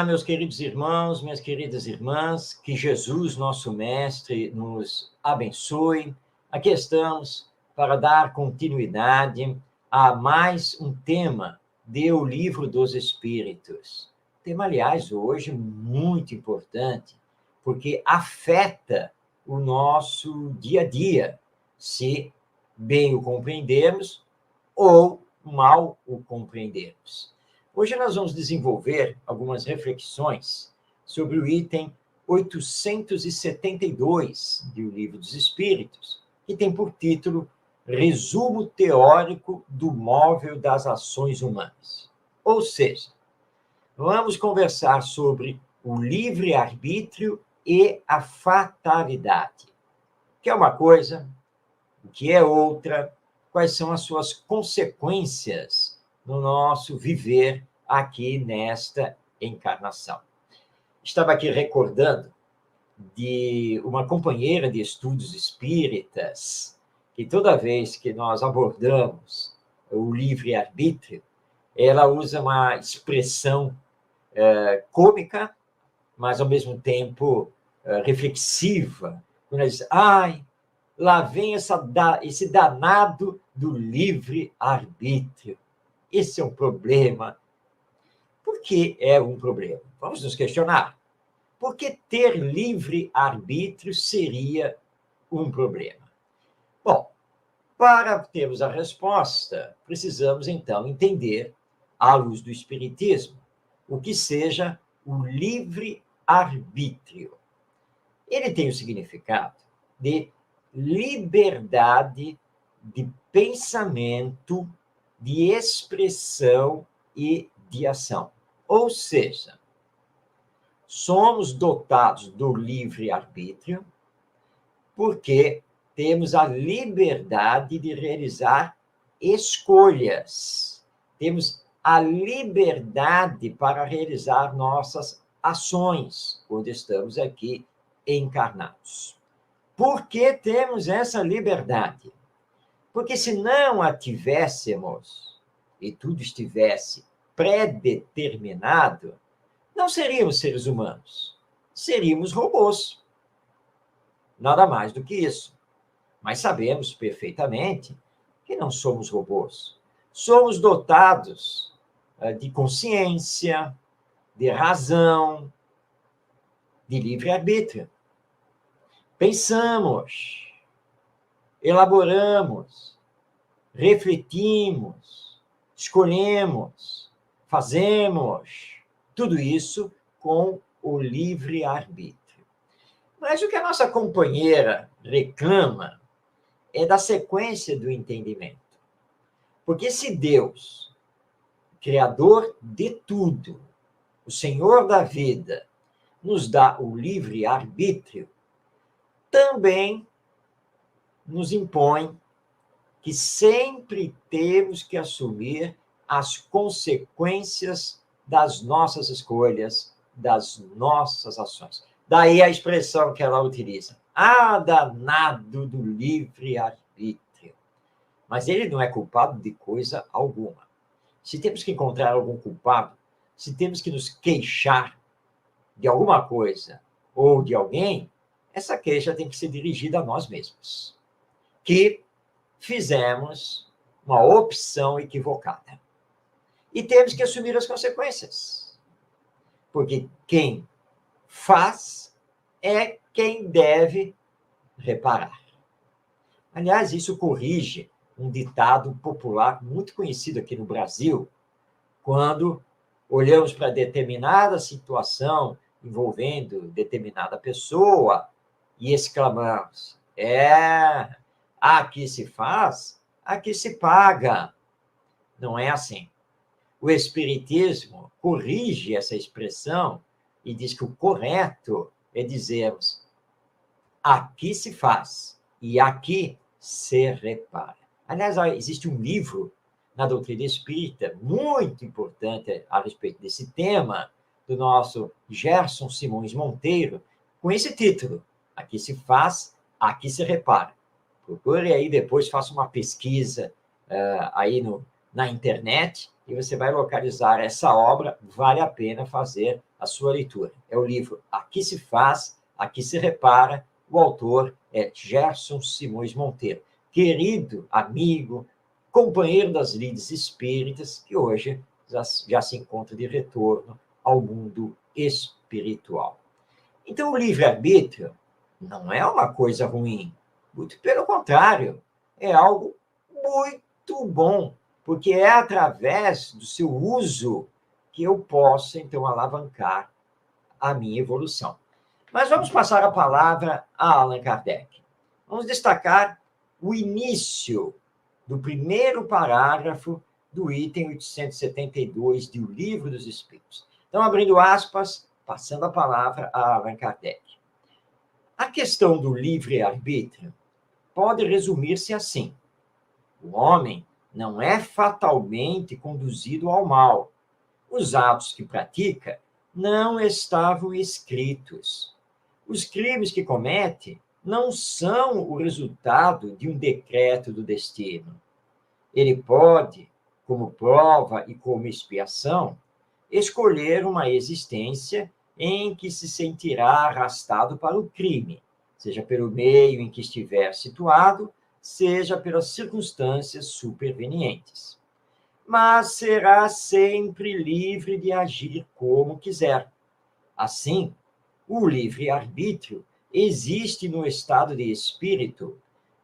Olá, meus queridos irmãos, minhas queridas irmãs, que Jesus, nosso Mestre, nos abençoe. Aqui estamos para dar continuidade a mais um tema do Livro dos Espíritos. Tema, aliás, hoje muito importante, porque afeta o nosso dia a dia, se bem o compreendermos ou mal o compreendermos. Hoje nós vamos desenvolver algumas reflexões sobre o item 872 do Livro dos Espíritos, que tem por título Resumo Teórico do Móvel das Ações Humanas. Ou seja, vamos conversar sobre o livre-arbítrio e a fatalidade. O que é uma coisa, o que é outra, quais são as suas consequências no nosso viver aqui nesta encarnação. Estava aqui recordando de uma companheira de estudos espíritas, que toda vez que nós abordamos o livre-arbítrio, ela usa uma expressão cômica, mas ao mesmo tempo reflexiva, quando ela diz, ai, lá vem esse danado do livre-arbítrio. Esse é um problema. Por que é um problema? Vamos nos questionar. Por que ter livre-arbítrio seria um problema? Bom, para termos a resposta, precisamos, então, entender, à luz do Espiritismo, o que seja o livre-arbítrio. Ele tem o significado de liberdade de pensamento, de expressão e de ação. Ou seja, somos dotados do livre-arbítrio porque temos a liberdade de realizar escolhas. Temos a liberdade para realizar nossas ações quando estamos aqui encarnados. Por que temos essa liberdade? Porque se não a tivéssemos e tudo estivesse predeterminado, não seríamos seres humanos, seríamos robôs. Nada mais do que isso. Mas sabemos perfeitamente que não somos robôs. Somos dotados de consciência, de razão, de livre-arbítrio. Pensamos, elaboramos, refletimos, escolhemos, fazemos, tudo isso com o livre-arbítrio. Mas o que a nossa companheira reclama é da sequência do entendimento. Porque se Deus, Criador de tudo, o Senhor da vida, nos dá o livre-arbítrio, também nos impõe que sempre temos que assumir as consequências das nossas escolhas, das nossas ações. Daí a expressão que ela utiliza. Ah, danado do livre-arbítrio. Mas ele não é culpado de coisa alguma. Se temos que encontrar algum culpado, se temos que nos queixar de alguma coisa ou de alguém, essa queixa tem que ser dirigida a nós mesmos, que fizemos uma opção equivocada. E temos que assumir as consequências. Porque quem faz é quem deve reparar. Aliás, isso corrige um ditado popular muito conhecido aqui no Brasil, quando olhamos para determinada situação envolvendo determinada pessoa e exclamamos, aqui se faz, aqui se paga. Não é assim. O Espiritismo corrige essa expressão e diz que o correto é dizermos, aqui se faz e aqui se repara. Aliás, existe um livro na doutrina espírita muito importante a respeito desse tema, do nosso Gerson Simões Monteiro, com esse título, Aqui se faz, aqui se repara. Procure aí depois, faça uma pesquisa aí na internet e você vai localizar essa obra. Vale a pena fazer a sua leitura. É o livro Aqui se Faz, Aqui se Repara. O autor é Gerson Simões Monteiro, querido amigo, companheiro das lides espíritas, que hoje já se encontra de retorno ao mundo espiritual. Então, o livre-arbítrio não é uma coisa ruim, muito pelo contrário, é algo muito bom, porque é através do seu uso que eu posso, então, alavancar a minha evolução. Mas vamos passar a palavra a Allan Kardec. Vamos destacar o início do primeiro parágrafo do item 872 do Livro dos Espíritos. Então, abrindo aspas, passando a palavra a Allan Kardec. A questão do livre-arbítrio pode resumir-se assim: o homem não é fatalmente conduzido ao mal. Os atos que pratica não estavam escritos. Os crimes que comete não são o resultado de um decreto do destino. Ele pode, como prova e como expiação, escolher uma existência em que se sentirá arrastado para o crime, seja pelo meio em que estiver situado, seja pelas circunstâncias supervenientes. Mas será sempre livre de agir como quiser. Assim, o livre-arbítrio existe no estado de espírito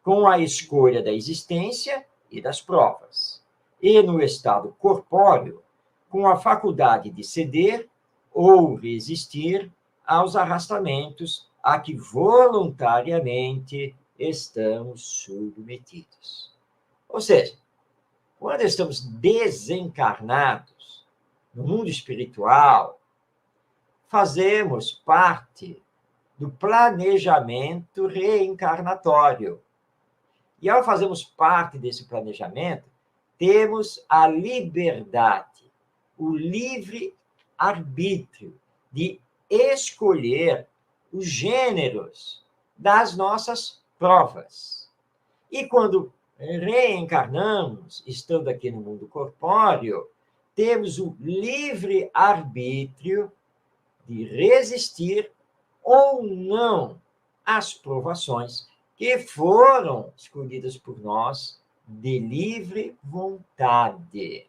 com a escolha da existência e das provas, e no estado corpóreo com a faculdade de ceder ou resistir aos arrastamentos a que voluntariamente estamos submetidos. Ou seja, quando estamos desencarnados no mundo espiritual, fazemos parte do planejamento reencarnatório. E ao fazermos parte desse planejamento, temos a liberdade, o livre arbítrio de escolher os gêneros das nossas provas. E quando reencarnamos, estando aqui no mundo corpóreo, temos o livre arbítrio de resistir ou não às provações que foram escolhidas por nós de livre vontade.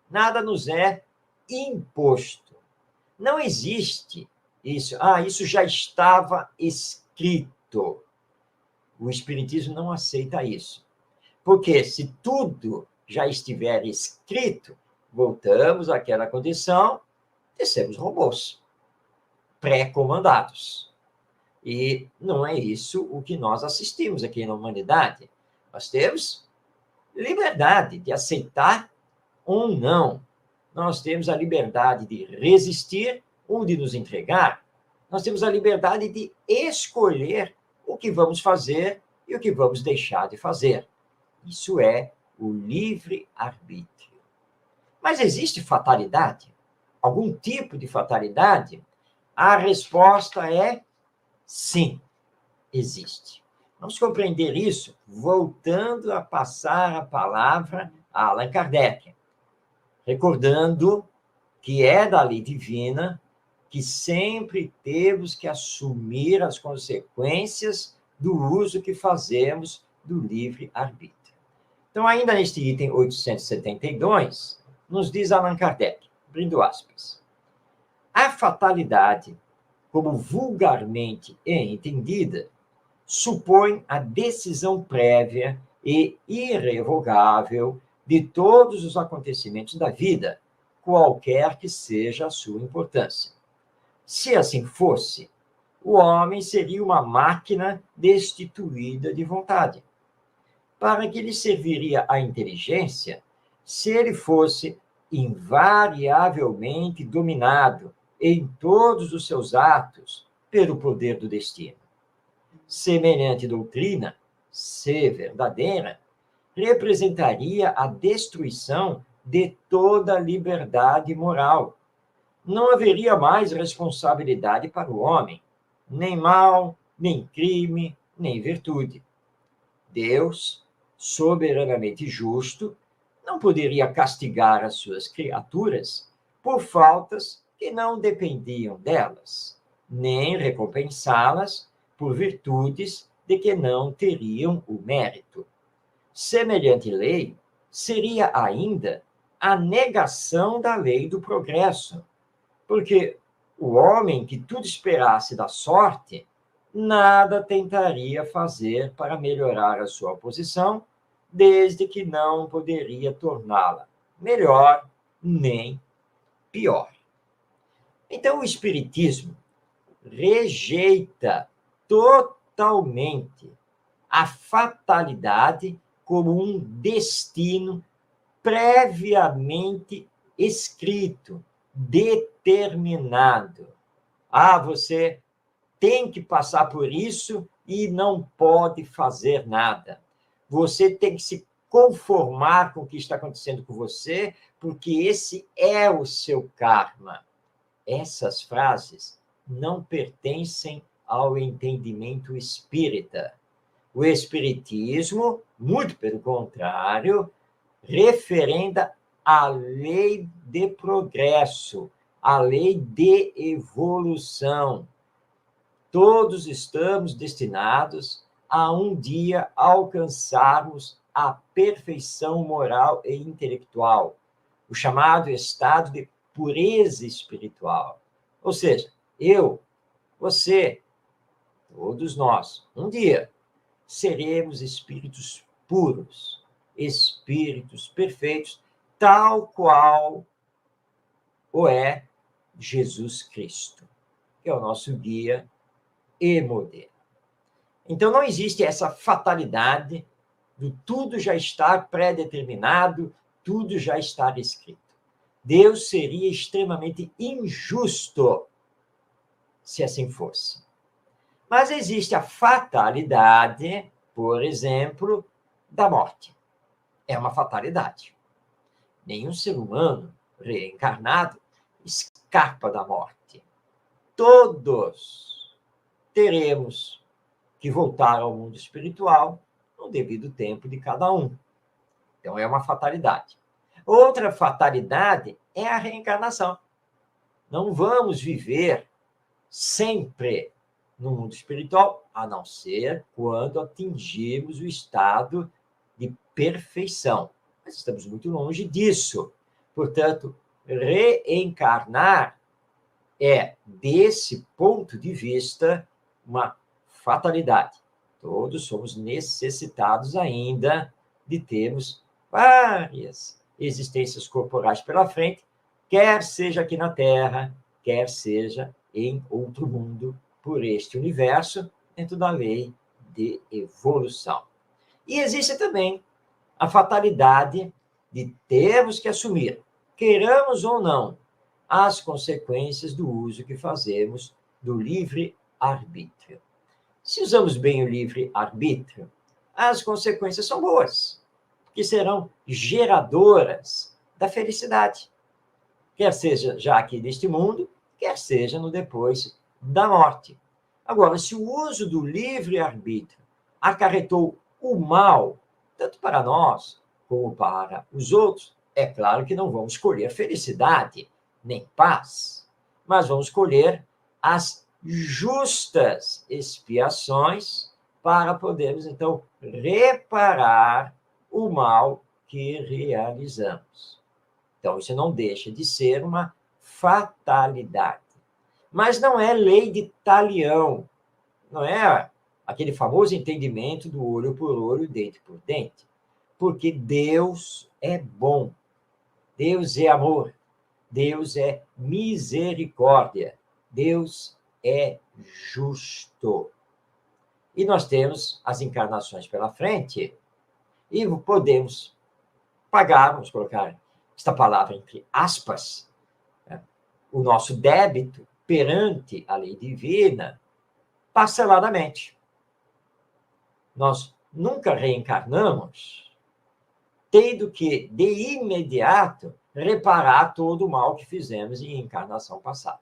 Nada nos é imposto. Não existe isso. Isso já estava escrito. O Espiritismo não aceita isso. Porque se tudo já estiver escrito, voltamos àquela condição de sermos robôs, pré-comandados. E não é isso o que nós assistimos aqui na humanidade. Nós temos liberdade de aceitar ou não. Nós temos a liberdade de resistir ou de nos entregar. Nós temos a liberdade de escolher o que vamos fazer e o que vamos deixar de fazer. Isso é o livre-arbítrio. Mas existe fatalidade? Algum tipo de fatalidade? A resposta é sim, existe. Vamos compreender isso voltando a passar a palavra a Allan Kardec, recordando que é da lei divina que sempre temos que assumir as consequências do uso que fazemos do livre-arbítrio. Então, ainda neste item 872, nos diz Allan Kardec, abrindo aspas, a fatalidade, como vulgarmente é entendida, supõe a decisão prévia e irrevogável de todos os acontecimentos da vida, qualquer que seja a sua importância. Se assim fosse, o homem seria uma máquina destituída de vontade. Para que lhe serviria a inteligência se ele fosse invariavelmente dominado em todos os seus atos pelo poder do destino? Semelhante doutrina, se verdadeira, representaria a destruição de toda a liberdade moral. Não haveria mais responsabilidade para o homem, nem mal, nem crime, nem virtude. Deus, soberanamente justo, não poderia castigar as suas criaturas por faltas que não dependiam delas, nem recompensá-las por virtudes de que não teriam o mérito. Semelhante lei seria ainda a negação da lei do progresso, porque o homem que tudo esperasse da sorte, nada tentaria fazer para melhorar a sua posição, desde que não poderia torná-la melhor nem pior. Então, o Espiritismo rejeita totalmente a fatalidade como um destino previamente escrito, determinado. Ah, você tem que passar por isso e não pode fazer nada. Você tem que se conformar com o que está acontecendo com você, porque esse é o seu karma. Essas frases não pertencem ao entendimento espírita. O espiritismo, muito pelo contrário, referenda a lei de progresso, a lei de evolução. Todos estamos destinados a um dia alcançarmos a perfeição moral e intelectual, o chamado estado de pureza espiritual. Ou seja, eu, você, todos nós, um dia seremos espíritos puros, espíritos perfeitos, tal qual o é Jesus Cristo, que é o nosso guia e modelo. Então, não existe essa fatalidade do tudo já estar pré-determinado, tudo já estar escrito. Deus seria extremamente injusto se assim fosse. Mas existe a fatalidade, por exemplo, da morte. É uma fatalidade. Nenhum ser humano reencarnado escapa da morte. Todos teremos que voltar ao mundo espiritual no devido tempo de cada um. Então, é uma fatalidade. Outra fatalidade é a reencarnação. Não vamos viver sempre no mundo espiritual, a não ser quando atingirmos o estado de perfeição. Mas estamos muito longe disso. Portanto, reencarnar é, desse ponto de vista, uma fatalidade. Todos somos necessitados ainda de termos várias existências corporais pela frente, quer seja aqui na Terra, quer seja em outro mundo, por este universo, dentro da lei de evolução. E existe também a fatalidade de termos que assumir, queiramos ou não, as consequências do uso que fazemos do livre-arbítrio. Se usamos bem o livre-arbítrio, as consequências são boas, que serão geradoras da felicidade, quer seja já aqui neste mundo, quer seja no depois da morte. Agora, se o uso do livre-arbítrio acarretou o mal, tanto para nós como para os outros, é claro que não vamos escolher felicidade, nem paz, mas vamos escolher as justas expiações para podermos, então, reparar o mal que realizamos. Então, isso não deixa de ser uma fatalidade. Mas não é lei de talião, não é aquele famoso entendimento do olho por olho, dente por dente. Porque Deus é bom, Deus é amor, Deus é misericórdia, Deus é justo. E nós temos as encarnações pela frente e podemos pagar, vamos colocar esta palavra entre aspas, né, o nosso débito perante a lei divina parceladamente. Nós nunca reencarnamos tendo que, de imediato, reparar todo o mal que fizemos em encarnação passada.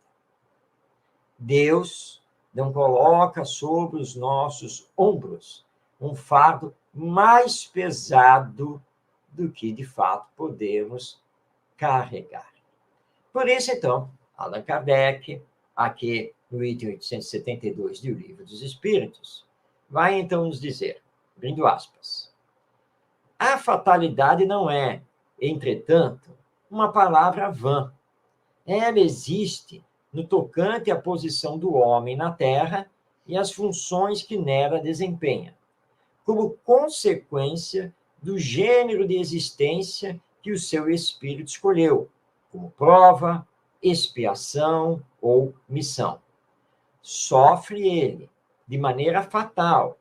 Deus não coloca sobre os nossos ombros um fardo mais pesado do que, de fato, podemos carregar. Por isso, então, Allan Kardec, aqui no item 872 do Livro dos Espíritos, vai então nos dizer, abrindo aspas, a fatalidade não é, entretanto, uma palavra vã. Ela existe no tocante à posição do homem na Terra e as funções que nela desempenha, como consequência do gênero de existência que o seu espírito escolheu, como prova, expiação ou missão. Sofre ele, de maneira fatal,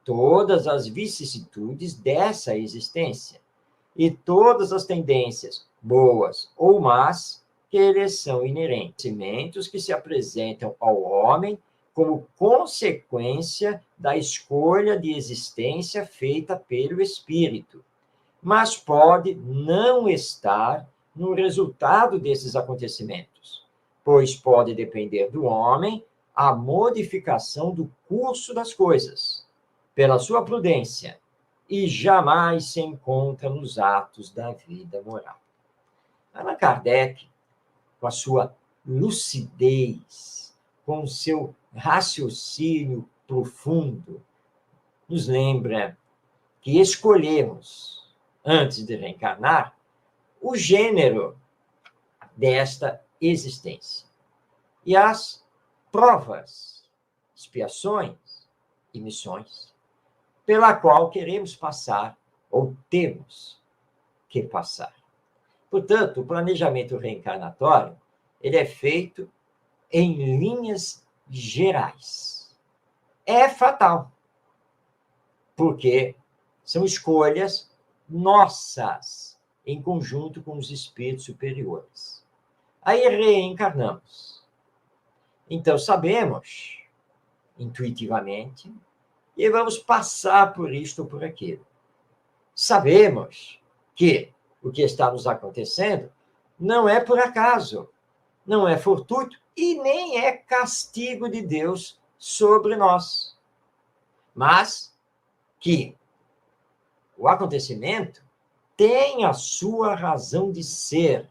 todas as vicissitudes dessa existência e todas as tendências, boas ou más, que lhes são inerentes, sentimentos que se apresentam ao homem como consequência da escolha de existência feita pelo espírito, mas pode não estar no resultado desses acontecimentos, pois pode depender do homem a modificação do curso das coisas, pela sua prudência, e jamais se encontra nos atos da vida moral. Allan Kardec, com a sua lucidez, com o seu raciocínio profundo, nos lembra que escolhemos, antes de reencarnar, o gênero desta existência. E as provas, expiações e missões pela qual queremos passar ou temos que passar. Portanto, o planejamento reencarnatório, ele é feito em linhas gerais. É fatal, porque são escolhas nossas, em conjunto com os espíritos superiores. Aí reencarnamos. Então, sabemos, intuitivamente, e vamos passar por isto ou por aquilo. Sabemos que o que está nos acontecendo não é por acaso, não é fortuito e nem é castigo de Deus sobre nós. Mas que o acontecimento tem a sua razão de ser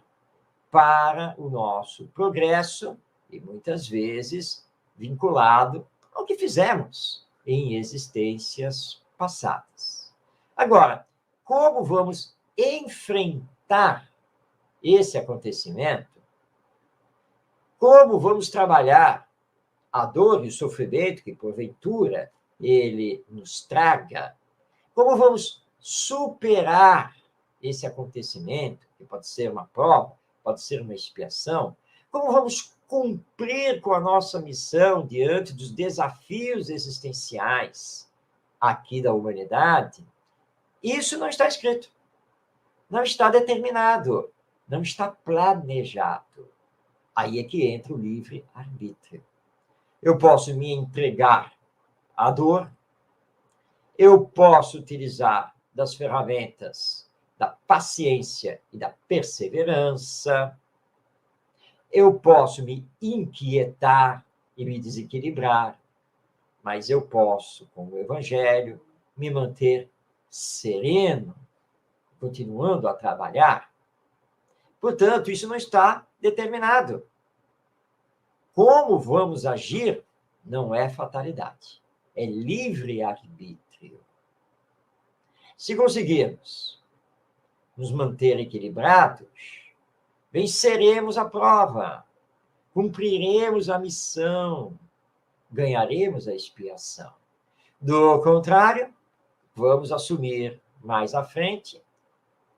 para o nosso progresso e muitas vezes vinculado ao que fizemos em existências passadas. Agora, como vamos enfrentar esse acontecimento? Como vamos trabalhar a dor e o sofrimento que, porventura, ele nos traga? Como vamos superar esse acontecimento, que pode ser uma prova, pode ser uma expiação? Como vamos cumprir com a nossa missão diante dos desafios existenciais aqui da humanidade? Isso não está escrito, não está determinado, não está planejado. Aí é que entra o livre-arbítrio. Eu posso me entregar à dor, eu posso utilizar das ferramentas da paciência e da perseverança, eu posso me inquietar e me desequilibrar, mas eu posso, com o Evangelho, me manter sereno, continuando a trabalhar. Portanto, isso não está determinado. Como vamos agir não é fatalidade, é livre-arbítrio. Se conseguirmos nos manter equilibrados, venceremos a prova, cumpriremos a missão, ganharemos a expiação. Do contrário, vamos assumir mais à frente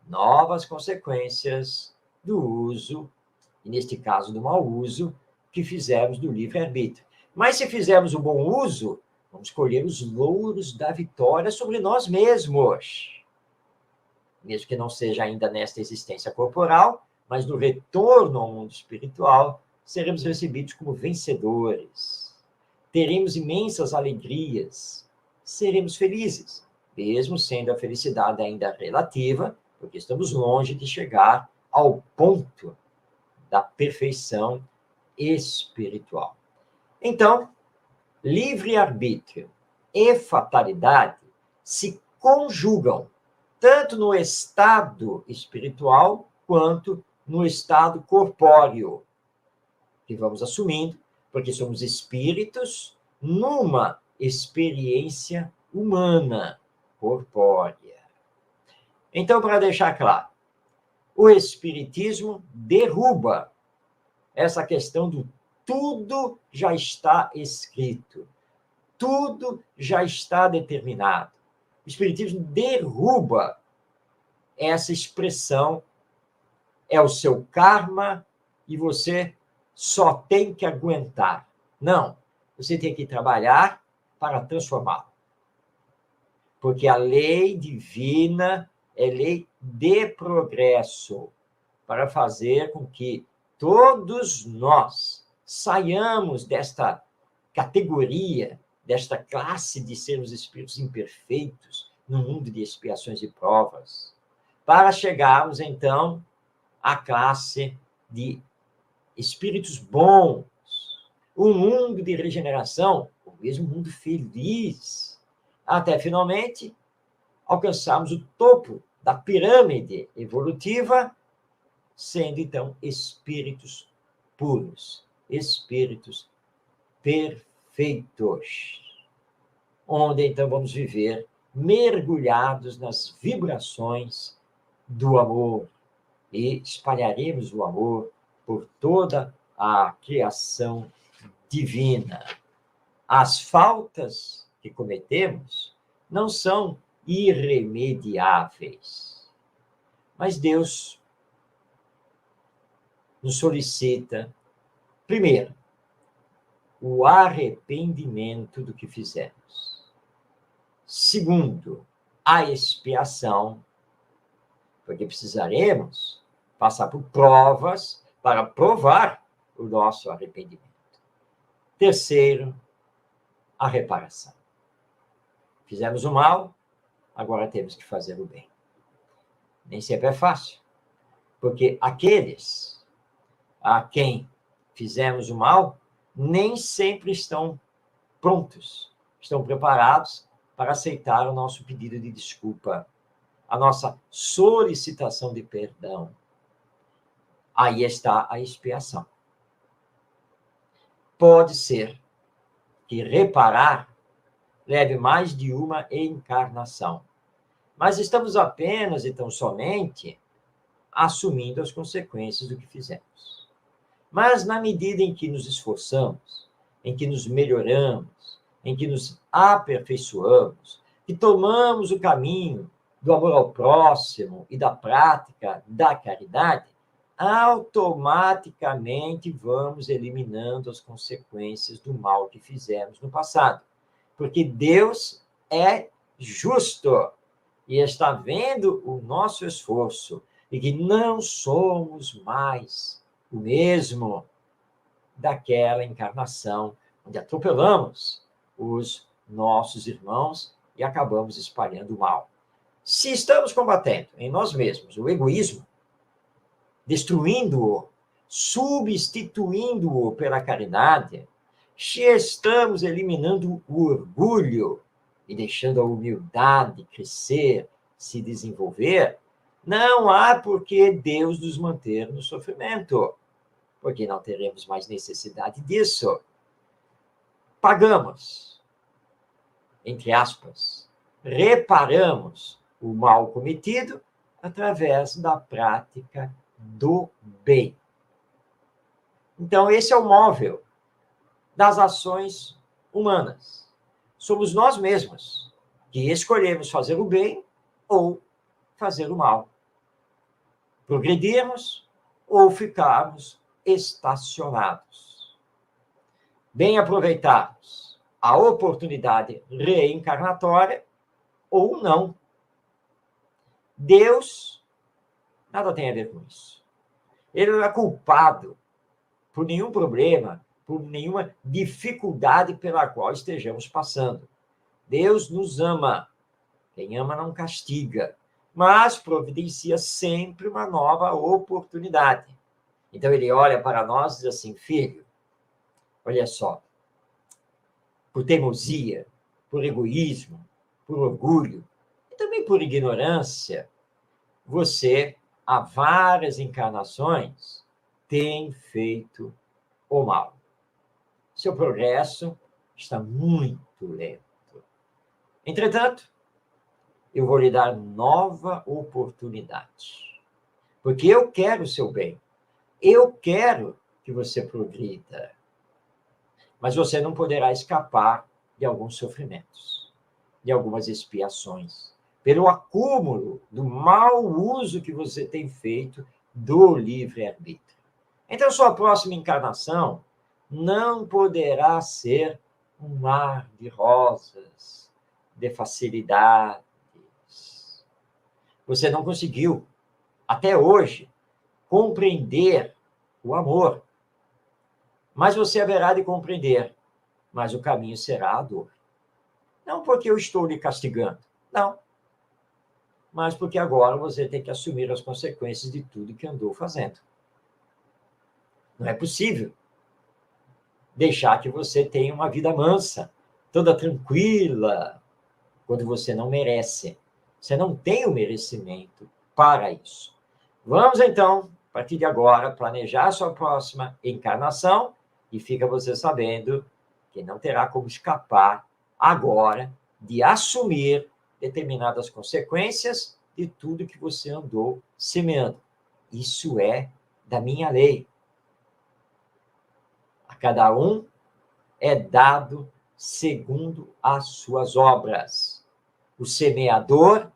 novas consequências do uso, e neste caso do mau uso, que fizemos do livre-arbítrio. Mas se fizermos o bom uso, vamos colher os louros da vitória sobre nós mesmos. Mesmo que não seja ainda nesta existência corporal, mas no retorno ao mundo espiritual, seremos recebidos como vencedores. Teremos imensas alegrias, seremos felizes, mesmo sendo a felicidade ainda relativa, porque estamos longe de chegar ao ponto da perfeição espiritual. Então, livre-arbítrio e fatalidade se conjugam tanto no estado espiritual quanto no estado corpóreo. e vamos assumindo, porque somos espíritos numa experiência humana, corpórea. Então, para deixar claro, o Espiritismo derruba essa questão do tudo já está escrito, tudo já está determinado. O Espiritismo derruba essa expressão, é o seu karma e você só tem que aguentar. Não, você tem que trabalhar para transformá-lo. Porque a lei divina é lei de progresso, para fazer com que todos nós saiamos desta categoria, desta classe de sermos espíritos imperfeitos, no mundo de expiações e provas, para chegarmos, então, à classe de espíritos bons, um mundo de regeneração, o mesmo mundo feliz, até finalmente alcançarmos o topo da pirâmide evolutiva, sendo então espíritos puros, espíritos perfeitos, onde então vamos viver mergulhados nas vibrações do amor e espalharemos o amor por toda a criação divina. As faltas que cometemos não são irremediáveis, mas Deus nos solicita, primeiro, o arrependimento do que fizemos. Segundo, a expiação, porque precisaremos passar por provas para provar o nosso arrependimento. Terceiro, a reparação. Fizemos o mal, agora temos que fazer o bem. Nem sempre é fácil, porque aqueles a quem fizemos o mal nem sempre estão prontos, estão preparados para aceitar o nosso pedido de desculpa, a nossa solicitação de perdão. Aí está a expiação. Pode ser que reparar leve mais de uma encarnação, mas estamos apenas e tão somente assumindo as consequências do que fizemos. Mas na medida em que nos esforçamos, em que nos melhoramos, em que nos aperfeiçoamos, que tomamos o caminho do amor ao próximo e da prática da caridade, automaticamente vamos eliminando as consequências do mal que fizemos no passado. Porque Deus é justo e está vendo o nosso esforço e que não somos mais o mesmo daquela encarnação onde atropelamos os nossos irmãos e acabamos espalhando o mal. Se estamos combatendo em nós mesmos o egoísmo, destruindo-o, substituindo-o pela caridade, se estamos eliminando o orgulho e deixando a humildade crescer, se desenvolver, não há por que Deus nos manter no sofrimento, porque não teremos mais necessidade disso. Pagamos, entre aspas, reparamos o mal cometido através da prática do bem. Então, esse é o móvel das ações humanas. Somos nós mesmos que escolhemos fazer o bem ou fazer o mal. Progredirmos ou ficarmos estacionados. Bem aproveitarmos a oportunidade reencarnatória ou não. Deus nada tem a ver com isso. Ele não é culpado por nenhum problema, por nenhuma dificuldade pela qual estejamos passando. Deus nos ama. Quem ama não castiga, mas providencia sempre uma nova oportunidade. Então ele olha para nós e diz assim: filho, olha só, por teimosia, por egoísmo, por orgulho e também por ignorância, você, há várias encarnações, tem feito o mal. Seu progresso está muito lento. Entretanto, eu vou lhe dar nova oportunidade, porque eu quero o seu bem. Eu quero que você progrida, mas você não poderá escapar de alguns sofrimentos, de algumas expiações, pelo acúmulo do mau uso que você tem feito do livre-arbítrio. Então, sua próxima encarnação não poderá ser um mar de rosas, de facilidades. Você não conseguiu, até hoje, compreender o amor. Mas você haverá de compreender, mas o caminho será a dor. Não porque eu estou lhe castigando, não. Mas porque agora você tem que assumir as consequências de tudo que andou fazendo. Não é possível deixar que você tenha uma vida mansa, toda tranquila, quando você não merece. Você não tem o merecimento para isso. Vamos, então, a partir de agora, planejar a sua próxima encarnação e fica você sabendo que não terá como escapar agora de assumir determinadas consequências de tudo que você andou semeando. Isso é da minha lei. A cada um é dado segundo as suas obras. O semeador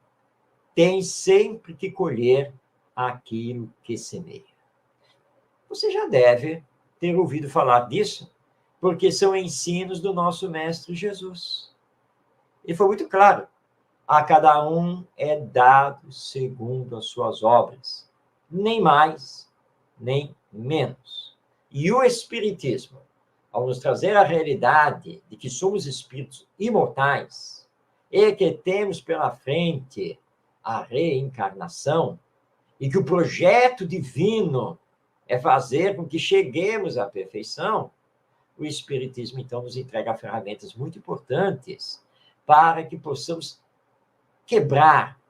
tem sempre que colher aquilo que semeia. Você já deve ter ouvido falar disso, porque são ensinos do nosso Mestre Jesus. E foi muito claro: a cada um é dado segundo as suas obras, nem mais, nem menos. E o Espiritismo, ao nos trazer a realidade de que somos espíritos imortais e que temos pela frente a reencarnação, e que o projeto divino é fazer com que cheguemos à perfeição, o Espiritismo, então, nos entrega ferramentas muito importantes para que possamos quebrar,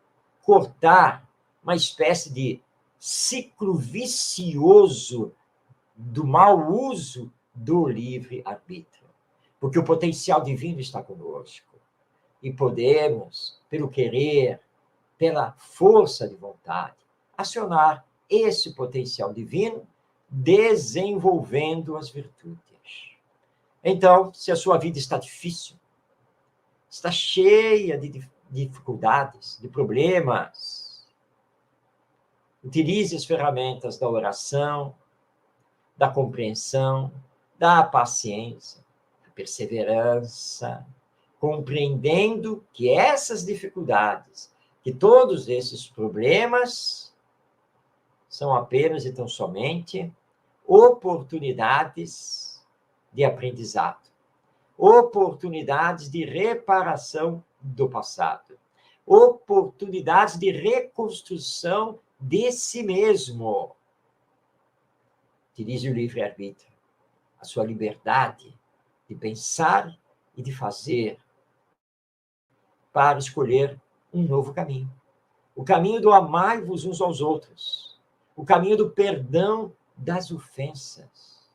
cortar uma espécie de ciclo vicioso do mau uso do livre-arbítrio. Porque o potencial divino está conosco. E podemos, pelo querer, pela força de vontade, acionar esse potencial divino, desenvolvendo as virtudes. Então, se a sua vida está difícil, está cheia de dificuldades, de problemas, utilize as ferramentas da oração, da compreensão, da paciência, da perseverança, compreendendo que essas dificuldades, que todos esses problemas são apenas e tão somente oportunidades de aprendizado, oportunidades de reparação do passado, oportunidades de reconstrução de si mesmo. Utilize o livre-arbítrio, a sua liberdade de pensar e de fazer, para escolher um novo caminho. O caminho do amai-vos uns aos outros. O caminho do perdão das ofensas.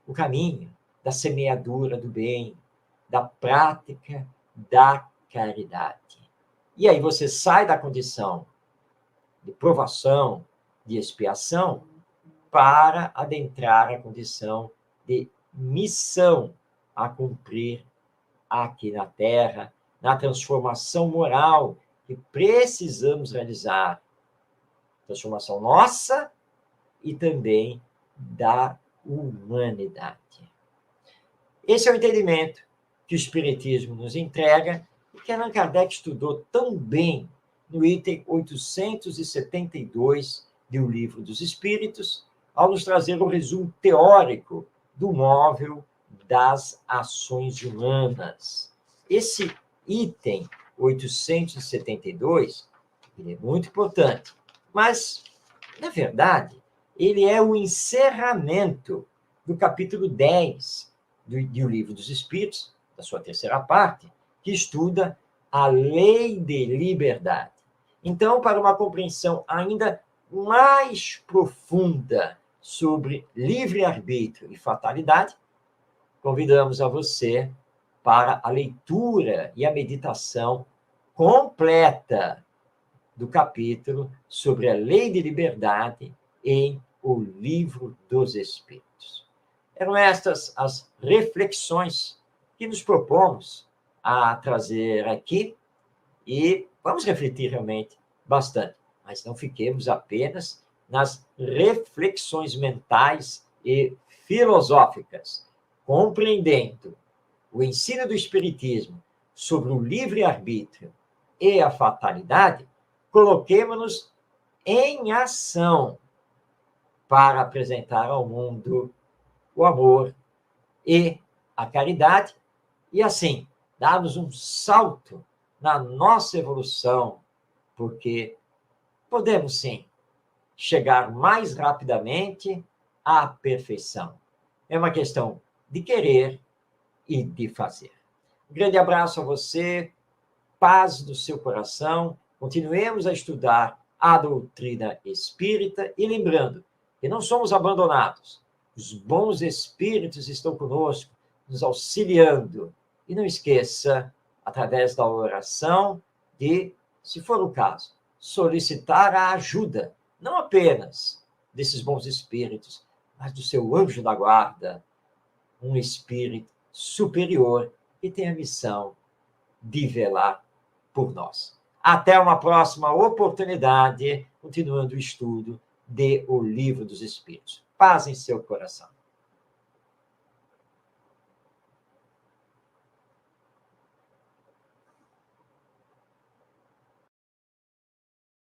O caminho da semeadura do bem, da prática da caridade. E aí você sai da condição de provação, de expiação, para adentrar a condição de missão a cumprir aqui na Terra, na transformação moral que precisamos realizar. Transformação nossa e também da humanidade. Esse é o entendimento que o Espiritismo nos entrega e que Allan Kardec estudou tão bem no item 872 do Livro dos Espíritos, ao nos trazer o resumo teórico do móvel das ações humanas. Esse item 872, ele é muito importante, mas, na verdade, ele é o encerramento do capítulo 10 do Livro dos Espíritos, da sua terceira parte, que estuda a lei de liberdade. Então, para uma compreensão ainda mais profunda sobre livre-arbítrio e fatalidade, convidamos a você para a leitura e a meditação completa do capítulo sobre a lei de liberdade em O Livro dos Espíritos. Eram estas as reflexões que nos propomos a trazer aqui e vamos refletir realmente bastante, mas não fiquemos apenas nas reflexões mentais e filosóficas, compreendendo o ensino do Espiritismo sobre o livre-arbítrio e a fatalidade, coloquemo-nos em ação para apresentar ao mundo o amor e a caridade e, assim, darmos um salto na nossa evolução, porque podemos, sim, chegar mais rapidamente à perfeição. É uma questão de querer e de fazer. Um grande abraço a você, paz no seu coração, continuemos a estudar a doutrina espírita e lembrando que não somos abandonados, os bons espíritos estão conosco, nos auxiliando. E não esqueça, através da oração, de, se for o caso, solicitar a ajuda, não apenas desses bons espíritos, mas do seu anjo da guarda, um espírito superior que tem a missão de velar por nós. Até uma próxima oportunidade, continuando o estudo de O Livro dos Espíritos. Paz em seu coração.